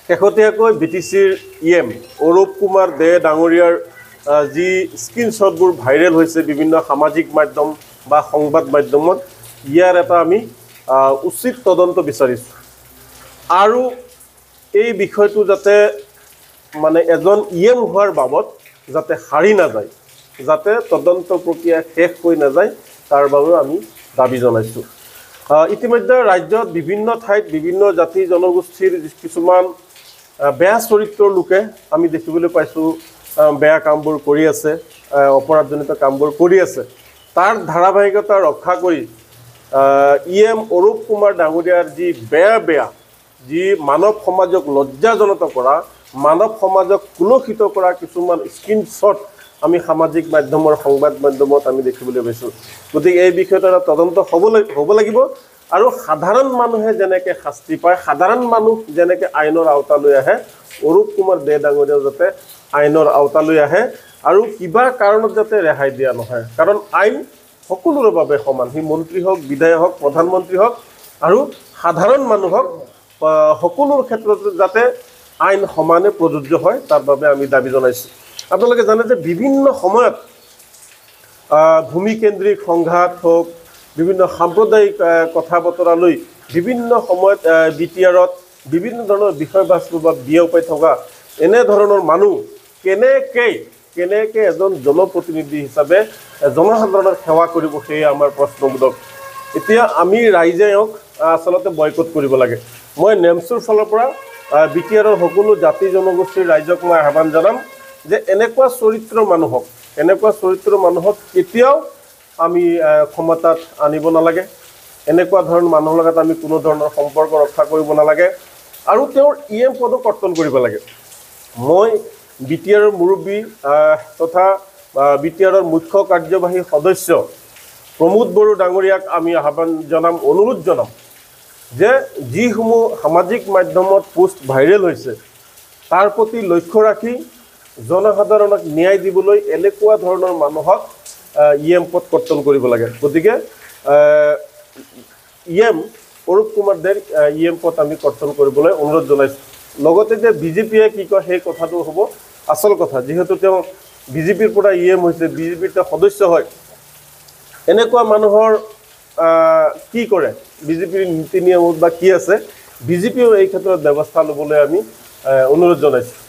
শেহতীয়াকৈ BTCৰ EM অৰূপ কুমাৰ দে ডাঙৰীয়াৰ যি স্ক্ৰীনশ্বটবোৰ ভাইৰেল হৈছে বিভিন্ন সামাজিক মাধ্যম বা সংবাদ মাধ্যমত ইয়াৰ এটা আমি উচিত তদন্ত বিচাৰিছোঁ আৰু এই বিষয়টো যাতে মানে এজন EM হোৱাৰ বাবদ যাতে হাৰি নাযায় যাতে তদন্ত প্ৰক্ৰিয়া শেষ হৈ নাযায় তাৰ বাবে আমি দাবী জনাইছোঁ ইতিমধ্যে ৰাজ্যত বিভিন্ন ঠাইত বিভিন্ন জাতি জনগোষ্ঠীৰ কিছুমান বেয়া চৰিত্ৰৰ লোকে আমি দেখিবলৈ পাইছোঁ বেয়া কামবোৰ কৰি আছে অপৰাধজনিত কামবোৰ কৰি আছে তাৰ ধাৰাবাহিকতা ৰক্ষা কৰি EM অৰূপ কুমাৰ ডাঙৰীয়াৰ যি বেয়া যি মানৱ সমাজক লজ্জাজনিত কৰা মানৱ সমাজক কুলসিত কৰা কিছুমান স্ক্ৰীনশ্বট আমি সামাজিক মাধ্যমৰ সংবাদ মাধ্যমত আমি দেখিবলৈ পাইছোঁ গতিকে এই বিষয়টো এটা তদন্ত হ'ব লাগিব আৰু সাধাৰণ মানুহে যেনেকৈ শাস্তি পায় সাধাৰণ মানুহ যেনেকৈ আইনৰ আওতালৈ আহে অৰূপ কুমাৰ দে ডাঙৰীয়া যাতে আইনৰ আওতালৈ আহে আৰু কিবা কাৰণত যাতে ৰেহাই দিয়া নহয় কাৰণ আইন সকলোৰে বাবে সমান হি মন্ত্ৰী হওক বিধায়ক হওক প্ৰধানমন্ত্ৰী হওক আৰু সাধাৰণ মানুহ হওক সকলোৰ ক্ষেত্ৰত যাতে আইন সমানে প্ৰযোজ্য হয় তাৰ বাবে আমি দাবী জনাইছোঁ আপোনালোকে জানে যে বিভিন্ন সময়ত ভূমিকেন্দ্ৰিক সংঘাত হওক বিভিন্ন সাম্প্ৰদায়িক কথা বতৰালৈ বিভিন্ন সময়ত BTRত বিভিন্ন ধৰণৰ বিষয়বস্তু বা বিয়পাই থকা এনে ধৰণৰ মানুহ কেনেকৈ এজন জনপ্ৰতিনিধি হিচাপে জনসাধাৰণৰ সেৱা কৰিব সেই আমাৰ প্ৰশ্নবোধক এতিয়া আমি ৰাইজেওক আচলতে বয়কট কৰিব লাগে মই নেমছুৰ ফালৰ পৰা BTRৰ সকলো জাতি জনগোষ্ঠীৰ ৰাইজক মই আহ্বান জনাম যে এনেকুৱা চৰিত্ৰ মানুহক কেতিয়াও আমি ক্ষমতাত আনিব নালাগে এনেকুৱা ধৰণৰ মানুহৰ লগত আমি কোনো ধৰণৰ সম্পৰ্ক ৰক্ষা কৰিব নালাগে আৰু তেওঁৰ EM পদক কৰ্তন কৰিব লাগে মই BTRৰ মুৰব্বী তথা BTRৰ মুখ্য কাৰ্যবাহী সদস্য প্ৰমোদ বড়ো ডাঙৰীয়াক আমি আহ্বান জনাম অনুৰোধ জনাম যে যিসমূহ সামাজিক মাধ্যমত পোষ্ট ভাইৰেল হৈছে তাৰ প্ৰতি লক্ষ্য ৰাখি জনসাধাৰণক ন্যায় দিবলৈ এনেকুৱা ধৰণৰ মানুহক EM পদ কৰ্তন কৰিব লাগে গতিকে EM অৰূপ কুমাৰ দেৰ EM পদ আমি কৰ্তন কৰিবলৈ অনুৰোধ জনাইছোঁ লগতে যে BJPয়ে কি কয় সেই কথাটো হ'ব আচল কথা যিহেতু তেওঁ BJPৰ পৰা EM হৈছে BJPৰ সদস্য হয় এনেকুৱা মানুহৰ কি কৰে BJPৰ নীতি নিয়মত বা কি আছে BJPয়েও এই ক্ষেত্ৰত ব্যৱস্থা ল'বলৈ আমি অনুৰোধ জনাইছোঁ